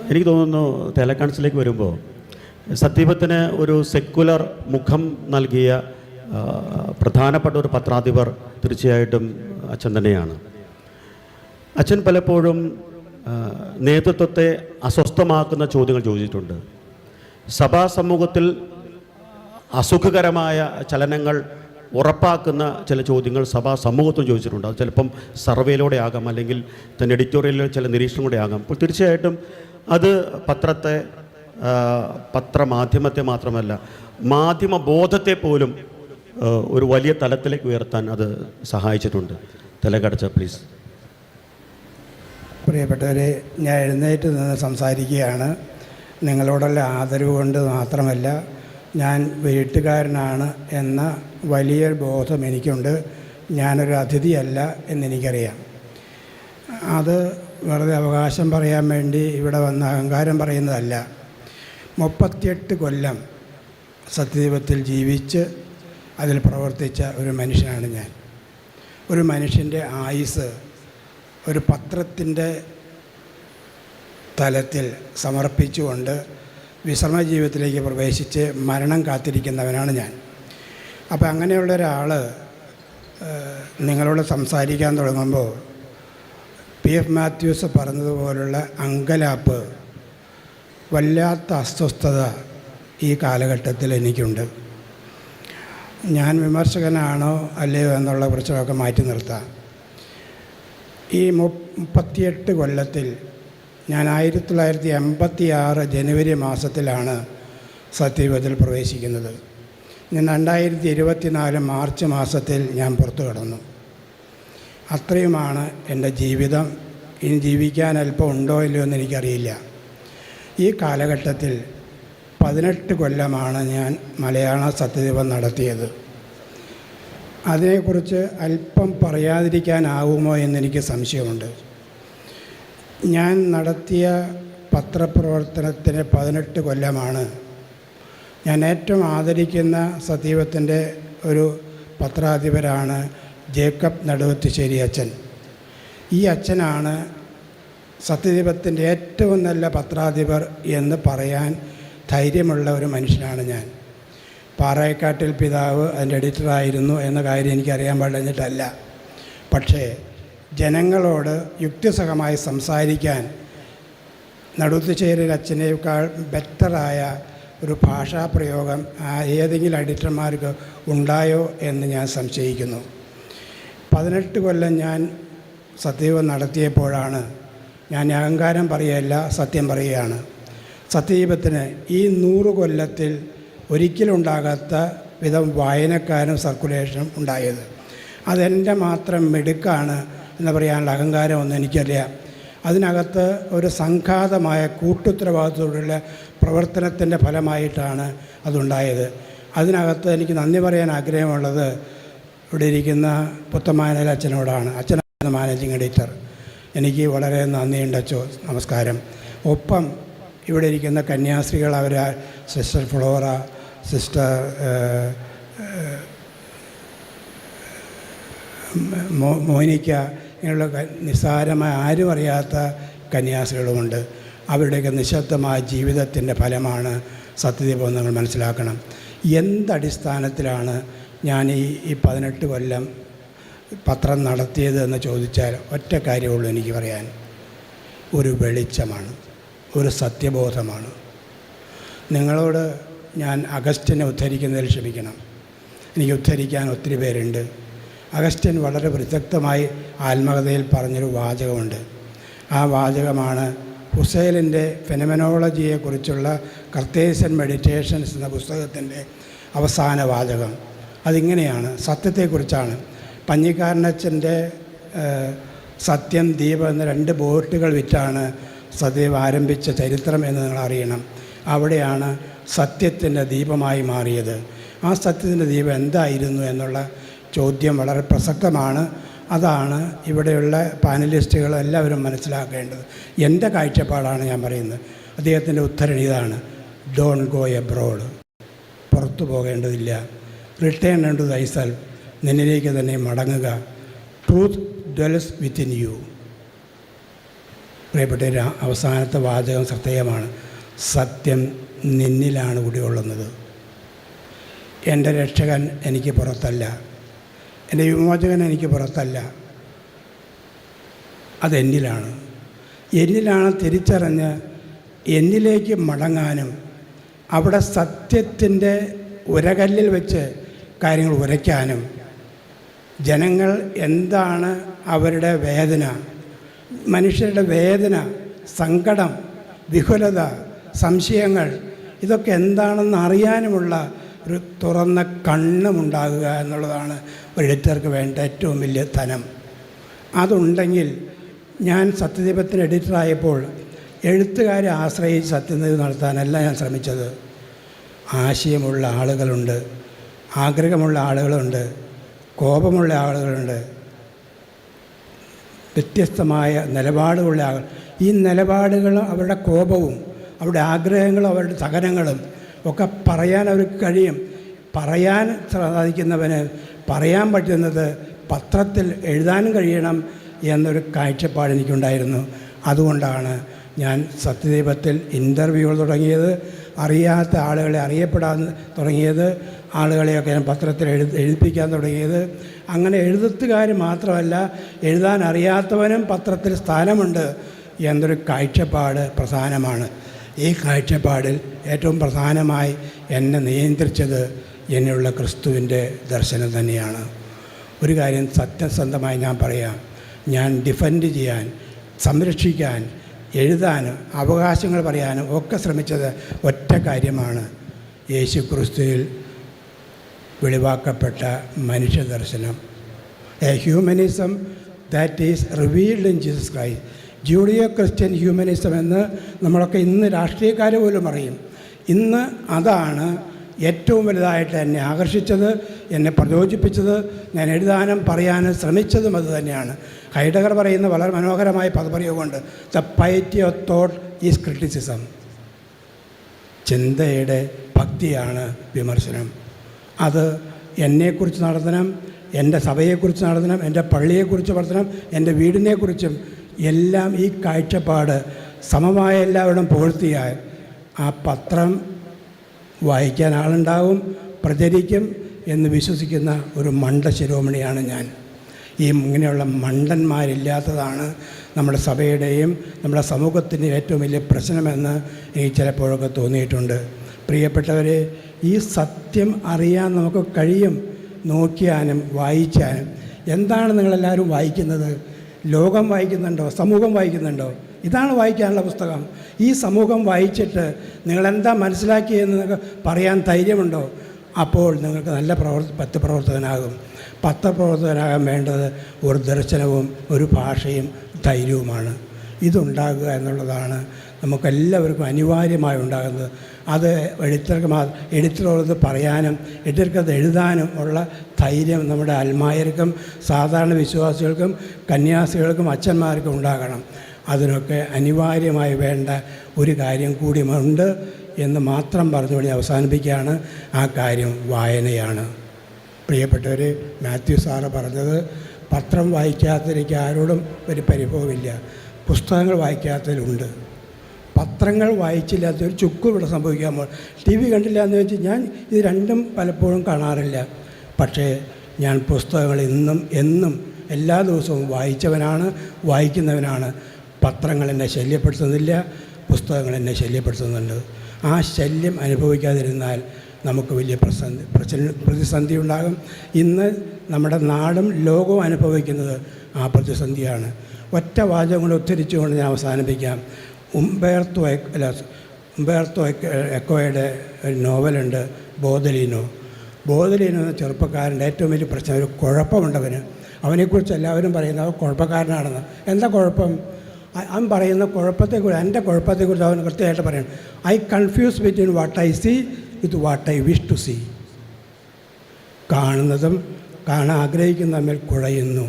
എനിക്ക് തോന്നുന്നു തേലക്കൗൺസിലേക്ക് വരുമ്പോൾ സത്യപത്തിന് ഒരു സെക്കുലർ മുഖം നൽകിയ പ്രധാനപ്പെട്ട ഒരു പത്രാധിപർ തീർച്ചയായിട്ടും അച്ഛൻ തന്നെയാണ്. അച്ഛൻ പലപ്പോഴും നേതൃത്വത്തെ അസ്വസ്ഥമാക്കുന്ന ചോദ്യങ്ങൾ ചോദിച്ചിട്ടുണ്ട്. സഭാ സമൂഹത്തിൽ അസുഖകരമായ ചലനങ്ങൾ ഉറപ്പാക്കുന്ന ചില ചോദ്യങ്ങൾ സഭാ സമൂഹത്തിൽ ചോദിച്ചിട്ടുണ്ട്. അത് ചിലപ്പം സർവേയിലൂടെ ആകാം, അല്ലെങ്കിൽ തന്നെ എഡിറ്റോറിയലിൽ ചില നിരീക്ഷണം കൂടെ ആകാം. അപ്പോൾ തീർച്ചയായിട്ടും അത് പത്രമാധ്യമത്തെ മാത്രമല്ല മാധ്യമബോധത്തെ പോലും ഒരു വലിയ തലത്തിലേക്ക് ഉയർത്താൻ അത് സഹായിച്ചിട്ടുണ്ട്. തലക്കടച്ച പ്ലീസ്. പ്രിയപ്പെട്ടവരെ, ഞാൻ എഴുന്നേറ്റ് നിന്ന് സംസാരിക്കുകയാണ്. നിങ്ങളോടുള്ള ആദരവ് കൊണ്ട് മാത്രമല്ല, ഞാൻ വീട്ടുകാരനാണ് എന്ന വലിയൊരു ബോധം എനിക്കുണ്ട്. ഞാനൊരു അതിഥിയല്ല എന്നെനിക്കറിയാം. അത് വെറുതെ അവകാശം പറയാൻ വേണ്ടി ഇവിടെ വന്ന് അഹങ്കാരം പറയുന്നതല്ല. 38 കൊല്ലം സത്യദീപത്തിൽ ജീവിച്ച് അതിൽ പ്രവർത്തിച്ച ഒരു മനുഷ്യനാണ് ഞാൻ. ഒരു മനുഷ്യൻ്റെ ആയുസ് ഒരു പത്രത്തിൻ്റെ തലത്തിൽ സമർപ്പിച്ചുകൊണ്ട് വിശ്രമ ജീവിതത്തിലേക്ക് പ്രവേശിച്ച് മരണം കാത്തിരിക്കുന്നവനാണ് ഞാൻ. അപ്പോൾ അങ്ങനെയുള്ള ഒരാൾ നിങ്ങളോട് സംസാരിക്കാൻ തുടങ്ങുമ്പോൾ PF മാത്യൂസ് പറഞ്ഞതുപോലുള്ള അങ്കലാപ്പ്, വല്ലാത്ത അസ്വസ്ഥത ഈ കാലഘട്ടത്തിൽ എനിക്കുണ്ട്. ഞാൻ വിമർശകനാണോ അല്ലയോ എന്നുള്ള പ്രശ്നമൊക്കെ മാറ്റി നിർത്താം. ഈ 38 കൊല്ലത്തിൽ ഞാൻ 1986 ജനുവരി മാസത്തിലാണ് സത്യയുഗത്തിൽ പ്രവേശിക്കുന്നത്. ഞാൻ 2024 മാർച്ച് മാസത്തിൽ ഞാൻ പുറത്തു കടന്നു. അത്രയുമാണ് എൻ്റെ ജീവിതം. ഇനി ജീവിക്കാൻ അല്പം ഉണ്ടോ ഇല്ലയോ എന്ന് എനിക്കറിയില്ല. ഈ കാലഘട്ടത്തിൽ 18 കൊല്ലമാണ് ഞാൻ മലയാള സത്യദീപം നടത്തിയത്. അതിനെക്കുറിച്ച് അല്പം പറയാതിരിക്കാനാവുമോ എന്നെനിക്ക് സംശയമുണ്ട്. ഞാൻ നടത്തിയ പത്രപ്രവർത്തനത്തിന് 18 കൊല്ലമാണ്. ഞാൻ ഏറ്റവും ആദരിക്കുന്ന സത്യദീപത്തിൻ്റെ ഒരു പത്രാധിപരാണ് ജേക്കബ് നടുവത്തുശ്ശേരി അച്ഛൻ. ഈ അച്ഛനാണ് സത്യദീപത്തിൻ്റെ ഏറ്റവും നല്ല പത്രാധിപർ എന്ന് പറയാൻ ധൈര്യമുള്ള ഒരു മനുഷ്യനാണ് ഞാൻ. പാറായക്കാട്ടിൽ പിതാവ് അതിൻ്റെ എഡിറ്ററായിരുന്നു എന്ന കാര്യം എനിക്കറിയാൻ പാടിഞ്ഞിട്ടല്ല. പക്ഷേ ജനങ്ങളോട് യുക്തിസഹമായി സംസാരിക്കാൻ നടുവത്തുശ്ശേരി അച്ഛനേക്കാൾ ബെറ്ററായ ഒരു ഭാഷാപ്രയോഗം ഏതെങ്കിലും എഡിറ്റർമാർക്ക് ഉണ്ടായോ എന്ന് ഞാൻ സംശയിക്കുന്നു. 18 കൊല്ലം ഞാൻ സത്യദീപം നടത്തിയപ്പോഴാണ്, ഞാൻ അഹങ്കാരം പറയുകയല്ല, സത്യം പറയുകയാണ്, സത്യദീപത്തിന് ഈ 100 കൊല്ലത്തിൽ ഒരിക്കലുണ്ടാകാത്ത വിധം വായനക്കാരും സർക്കുലേഷനും ഉണ്ടായത്. അതെൻ്റെ മാത്രം മിടുക്കാണ് എന്ന് പറയാനുള്ള അഹങ്കാരമൊന്നും എനിക്കറിയാം. അതിനകത്ത് ഒരു സംഘാതമായ കൂട്ടുത്തരവാദിത്തത്തോടുള്ള പ്രവർത്തനത്തിൻ്റെ ഫലമായിട്ടാണ് അതുണ്ടായത്. അതിനകത്ത് എനിക്ക് നന്ദി പറയാൻ ആഗ്രഹമുള്ളത് ഇവിടെ ഇരിക്കുന്ന പുത്തമാനൽ അച്ഛനോടാണ്. അച്ഛനാണ് മാനേജിങ് എഡിറ്റർ. എനിക്ക് വളരെ നന്ദിയുണ്ട് അച്ചോ, നമസ്കാരം. ഒപ്പം ഇവിടെ ഇരിക്കുന്ന കന്യാസ്ത്രീകൾ, അവർ സിസ്റ്റർ ഫ്ലോറ, സിസ്റ്റർ മോനിക്ക, ഇങ്ങനെയുള്ള നിസ്സാരമായ ആരും അറിയാത്ത കന്യാസ്ത്രീകളുമുണ്ട്. അവരുടെയൊക്കെ നിശബ്ദമായ ജീവിതത്തിൻ്റെ ഫലമാണ് സത്യദീപം നിങ്ങൾ മനസ്സിലാക്കണം. എന്തടിസ്ഥാനത്തിലാണ് ഞാൻ ഈ 18 കൊല്ലം പത്രം നടത്തിയത് എന്ന് ചോദിച്ചാൽ ഒറ്റ കാര്യമുള്ളൂ എനിക്ക് പറയാൻ. ഒരു വെളിച്ചമാണ്, ഒരു സത്യബോധമാണ്. നിങ്ങളോട് ഞാൻ അഗസ്റ്റിനെ ഉദ്ധരിക്കുന്നതിൽ ക്ഷമിക്കണം. എനിക്ക് ഉദ്ധരിക്കാൻ ഒത്തിരി പേരുണ്ട്. അഗസ്റ്റിൻ വളരെ പ്രസക്തമായി ആത്മകഥയിൽ പറഞ്ഞൊരു വാചകമുണ്ട്. ആ വാചകമാണ് ഹുസൈലിൻ്റെ ഫെനമെനോളജിയെക്കുറിച്ചുള്ള കർത്തേഷ്യൻ മെഡിറ്റേഷൻസ് എന്ന പുസ്തകത്തിൻ്റെ അവസാന വാചകം. അതിങ്ങനെയാണ്, സത്യത്തെക്കുറിച്ചാണ്. പഞ്ഞിക്കാരനച്ഛൻ്റെ സത്യം, ദീപം എന്ന 2 ബോട്ടുകൾ വിറ്റാണ് സത്യദീപം ആരംഭിച്ച ചരിത്രം എന്ന് നിങ്ങൾ അറിയണം. അവിടെയാണ് സത്യത്തിൻ്റെ ദീപമായി മാറിയത്. ആ സത്യത്തിൻ്റെ ദീപം എന്തായിരുന്നു എന്നുള്ള ചോദ്യം വളരെ പ്രസക്തമാണ്. അതാണ് ഇവിടെയുള്ള പാനലിസ്റ്റുകൾ എല്ലാവരും മനസ്സിലാക്കേണ്ടത്. എൻ്റെ കാഴ്ചപ്പാടാണ് ഞാൻ പറയുന്നത്. അദ്ദേഹത്തിൻ്റെ ഉത്തരം ഇതാണ്: ഡോണ്ട് ഗോ എബ്രോഡ്. പുറത്തു പോകേണ്ടതില്ല. Return to thyself. നിന്നിലേക്ക് തന്നെ മടങ്ങുക. Truth dwells within you. പ്രിയപ്പെട്ട അവസാനത്തെ വാചകം ശ്രദ്ധേയമാണ്. സത്യം നിന്നിലാണ് കുടികൊള്ളുന്നത്. എൻ്റെ രക്ഷകൻ എനിക്ക് പുറത്തല്ല, എൻ്റെ വിമോചകൻ എനിക്ക് പുറത്തല്ല, അതെന്നിലാണ്. എന്നിലാണ് തിരിച്ചറിഞ്ഞ് എന്നിലേക്ക് മടങ്ങാനും അവിടെ സത്യത്തിൻ്റെ ഉരകല്ലിൽ വെച്ച് കാര്യങ്ങൾ ഉരയ്ക്കാനും, ജനങ്ങൾ എന്താണ് അവരുടെ വേദന, മനുഷ്യരുടെ വേദന, സങ്കടം, വിഹുലത, സംശയങ്ങൾ, ഇതൊക്കെ എന്താണെന്ന് അറിയാനുമുള്ള ഒരു തുറന്ന കണ്ണുമുണ്ടാകുക എന്നുള്ളതാണ് ഒരു എഡിറ്റർക്ക് വേണ്ട ഏറ്റവും വലിയ ധനം. അതുണ്ടെങ്കിൽ ഞാൻ സത്യദീപത്തിന് എഡിറ്ററായപ്പോൾ എഴുത്തുകാരെ ആശ്രയിച്ച് സത്യനിധി നടത്താനല്ല ഞാൻ ശ്രമിച്ചത്. ആശയമുള്ള ആളുകളുണ്ട്, ആഗ്രഹമുള്ള ആളുകളുണ്ട്, കോപമുള്ള ആളുകളുണ്ട്, വ്യത്യസ്തമായ നിലപാടുള്ള ആളുകൾ. ഈ നിലപാടുകളും അവരുടെ കോപവും അവരുടെ ആഗ്രഹങ്ങളും അവരുടെ സഹനങ്ങളും ഒക്കെ പറയാൻ അവർക്ക് കഴിയും. പറയാൻ സാധിക്കുന്നവന് പറയാൻ പറ്റുന്നത് പത്രത്തിൽ എഴുതാനും കഴിയണം എന്നൊരു കാഴ്ചപ്പാട് എനിക്കുണ്ടായിരുന്നു. അതുകൊണ്ടാണ് ഞാൻ സത്യദീപത്തിൽ ഇൻ്റർവ്യൂകൾ തുടങ്ങിയത്, അറിയാത്ത ആളുകളെ അറിയപ്പെടാൻ തുടങ്ങിയത്, ആളുകളെയൊക്കെ ഞാൻ പത്രത്തിൽ എഴുതിപ്പിക്കാൻ തുടങ്ങിയത്. അങ്ങനെ എഴുത്തുകാർ മാത്രമല്ല, എഴുതാൻ അറിയാത്തവനും പത്രത്തിൽ സ്ഥാനമുണ്ട് എന്നൊരു കാഴ്ചപ്പാട് പ്രധാനമാണ്. ഈ കാഴ്ചപ്പാടിൽ ഏറ്റവും പ്രധാനമായി എന്നെ നിയന്ത്രിച്ചത് എന്നുള്ള ക്രിസ്തുവിൻ്റെ ദർശനം തന്നെയാണ്. ഒരു കാര്യം സത്യസന്ധമായി ഞാൻ പറയാം, ഞാൻ ഡിഫെൻഡ് ചെയ്യാൻ, സംരക്ഷിക്കാൻ, എഴുതാനും അവകാശങ്ങൾ പറയാനും ഒക്കെ ശ്രമിച്ചത് ഒറ്റ കാര്യമാണ്: യേശു ക്രിസ്തുവിൽ വെളിവാക്കപ്പെട്ട മനുഷ്യദർശനം, a humanism that is revealed in Jesus Christ. Judeo Christian humanism എന്ന് നമ്മളൊക്കെ ഇന്ന് രാഷ്ട്രീയക്കാർ പോലും അറിയും. ഇന്ന് അതാണ് ഏറ്റവും വലുതായിട്ട് എന്നെ ആകർഷിച്ചത്, എന്നെ പ്രചോദിപ്പിച്ചത്. ഞാൻ എഴുതാനും പറയാനും ശ്രമിച്ചതും അത് തന്നെയാണ്. ഹൈഡഗർ പറയുന്ന വളരെ മനോഹരമായ പദപ്രയോഗമുണ്ട്: the piety of thought is criticism. ചിന്തയുടെ ഭക്തിയാണ് വിമർശനം. അത് എന്നെക്കുറിച്ച് നടത്തണം, എൻ്റെ സഭയെക്കുറിച്ച് നടത്തണം, എൻ്റെ പള്ളിയെക്കുറിച്ച് നടത്തണം, എൻ്റെ വീടിനെക്കുറിച്ചും എല്ലാം. ഈ കാഴ്ചപ്പാട് സമമായ എല്ലാവരും പുകഴ്ത്തിയാൽ ആ പത്രം വായിക്കാൻ ആളുണ്ടാവും, പ്രചരിക്കും എന്ന് വിശ്വസിക്കുന്ന ഒരു മണ്ട ശിരോമണിയാണ് ഞാൻ. ഈ ഇങ്ങനെയുള്ള മണ്ടന്മാരില്ലാത്തതാണ് നമ്മുടെ സഭയുടെയും നമ്മുടെ സമൂഹത്തിൻ്റെയും ഏറ്റവും വലിയ പ്രശ്നമെന്ന് എനിക്ക് ചിലപ്പോഴൊക്കെ തോന്നിയിട്ടുണ്ട്. പ്രിയപ്പെട്ടവരെ, ഈ സത്യം അറിയാൻ നമുക്ക് കഴിയും, നോക്കിയാനും വായിച്ചാനും. എന്താണ് നിങ്ങളെല്ലാവരും വായിക്കുന്നത്? ലോകം വായിക്കുന്നുണ്ടോ? സമൂഹം വായിക്കുന്നുണ്ടോ? ഇതാണ് വായിക്കാനുള്ള പുസ്തകം. ഈ സമൂഹം വായിച്ചിട്ട് നിങ്ങളെന്താ മനസ്സിലാക്കിയെന്ന് നിങ്ങൾക്ക് പറയാൻ ധൈര്യമുണ്ടോ? അപ്പോൾ നിങ്ങൾക്ക് നല്ല പത്രപ്രവർത്തകനാകും. പത്രപ്രവർത്തകനാകാൻ വേണ്ടത് ഒരു ദർശനവും ഒരു ഭാഷയും ധൈര്യവുമാണ്. ഇതുണ്ടാകുക എന്നുള്ളതാണ് നമുക്കെല്ലാവർക്കും അനിവാര്യമായി ഉണ്ടാകുന്നത്. അത് എഡിറ്ററോട് പറയാനും എഡിറ്റർക്കത് എഴുതാനും ഉള്ള ധൈര്യം നമ്മുടെ അൽമായർക്കും സാധാരണ വിശ്വാസികൾക്കും കന്യാസികൾക്കും അച്ഛന്മാർക്കും ഉണ്ടാകണം. അതിനൊക്കെ അനിവാര്യമായി വേണ്ട ഒരു കാര്യം കൂടിയുണ്ട് എന്ന് മാത്രം പറഞ്ഞുകൊണ്ട് അവസാനിപ്പിക്കുകയാണ്. ആ കാര്യം വായനയാണ്. പ്രിയപ്പെട്ടവർ, മാത്യു സാറ് പറഞ്ഞത് പത്രം വായിക്കാത്തതിലേക്ക് ആരോടും ഒരു പരിഭവമില്ല. പുസ്തകങ്ങൾ വായിക്കാത്തതിലുണ്ട്. പത്രങ്ങൾ വായിച്ചില്ലാത്തൊരു ചുക്കും ഇവിടെ സംഭവിക്കാൻ പോകും. ടി വി കണ്ടില്ല എന്ന് വെച്ച് ഞാൻ ഇത് രണ്ടും പലപ്പോഴും കാണാറില്ല. പക്ഷേ ഞാൻ പുസ്തകങ്ങൾ എന്നും എല്ലാ ദിവസവും വായിച്ചവനാണ്, വായിക്കുന്നവനാണ്. പത്രങ്ങൾ എന്നെ ശല്യപ്പെടുത്തുന്നില്ല, പുസ്തകങ്ങൾ എന്നെ ശല്യപ്പെടുത്തുന്നുണ്ട്. ആ ശല്യം അനുഭവിക്കാതിരുന്നാൽ നമുക്ക് വലിയ പ്രതിസന്ധി ഉണ്ടാകും. ഇന്ന് നമ്മുടെ നാടും ലോകവും അനുഭവിക്കുന്നത് ആ പ്രതിസന്ധിയാണ്. ഒറ്റ വാചകം കൊണ്ട് ഉദ്ധരിച്ചുകൊണ്ട് ഞാൻ അവസാനിപ്പിക്കാം. ഉംബേർട്ടോ എക്കോയുടെ ഒരു നോവലുണ്ട്, ബോദലീനോ. ബോദലീനോ എന്ന ചെറുപ്പക്കാരൻ്റെ ഏറ്റവും വലിയ പ്രശ്നം, ഒരു കുഴപ്പമുണ്ടവന്. അവനെക്കുറിച്ച് എല്ലാവരും പറയുന്നത് അവൻ കുഴപ്പക്കാരനാണെന്ന്. എന്താ കുഴപ്പം? അവൻ പറയുന്ന കുഴപ്പത്തെക്കുറിച്ച്, എൻ്റെ കുഴപ്പത്തെക്കുറിച്ച് അവൻ കൃത്യമായിട്ട് പറയണം. I confuse between what I see with what I wish to see. കാണുന്നതും കാണാൻ ആഗ്രഹിക്കുന്ന തമ്മിൽ കുഴയുന്നു.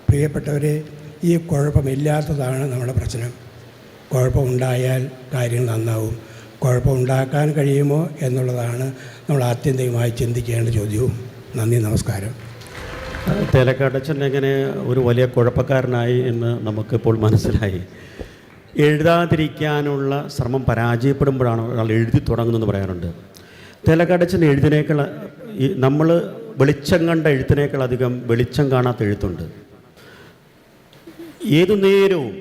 പ്രിയപ്പെട്ടവരെ, ഈ കുഴപ്പമില്ലാത്തതാണ് നമ്മുടെ പ്രശ്നം. കുഴപ്പമുണ്ടായാൽ കാര്യങ്ങൾ നന്നാവും. കുഴപ്പമുണ്ടാക്കാൻ കഴിയുമോ എന്നുള്ളതാണ് നമ്മൾ ആത്യന്തികമായി ചിന്തിക്കേണ്ട ചോദ്യവും. നന്ദി, നമസ്കാരം. തേലക്കാടച്ചൻ എങ്ങനെ ഒരു വലിയ കുഴപ്പക്കാരനായി എന്ന് നമുക്കിപ്പോൾ മനസ്സിലായി. എഴുതാതിരിക്കാനുള്ള ശ്രമം പരാജയപ്പെടുമ്പോഴാണ് ഒരാൾ എഴുതി തുടങ്ങുന്നതെന്ന് പറയാറുണ്ട്. തിലകടച്ചൻ എഴുതിനേക്കാൾ നമ്മൾ വെളിച്ചം കണ്ട എഴുത്തിനേക്കാൾ അധികം വെളിച്ചം കാണാത്ത എഴുത്തുണ്ട്. ഏതു നേരവും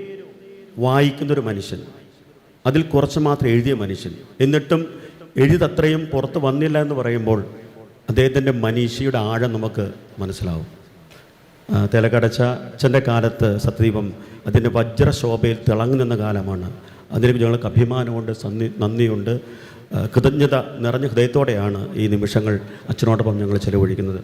വായിക്കുന്നൊരു മനുഷ്യൻ, അതിൽ കുറച്ച് മാത്രം എഴുതിയ മനുഷ്യൻ, എന്നിട്ടും എഴുതത്രയും പുറത്ത് വന്നില്ല എന്ന് പറയുമ്പോൾ അദ്ദേഹത്തിൻ്റെ മനീഷിയുടെ ആഴം നമുക്ക് മനസ്സിലാവും. തിലകടച്ചൻ്റെ കാലത്ത് സത്യദീപം അതിൻ്റെ വജ്രശോഭയിൽ തിളങ്ങി നിന്ന കാലമാണ്. അതിലേക്ക് ഞങ്ങൾക്ക് അഭിമാനമുണ്ട്, നന്ദിയുണ്ട്, കൃതജ്ഞത നിറഞ്ഞ ഹൃദയത്തോടെയാണ് ഈ നിമിഷങ്ങൾ അച്ഛനോടൊപ്പം ഞങ്ങൾ ചെലവഴിക്കുന്നത്.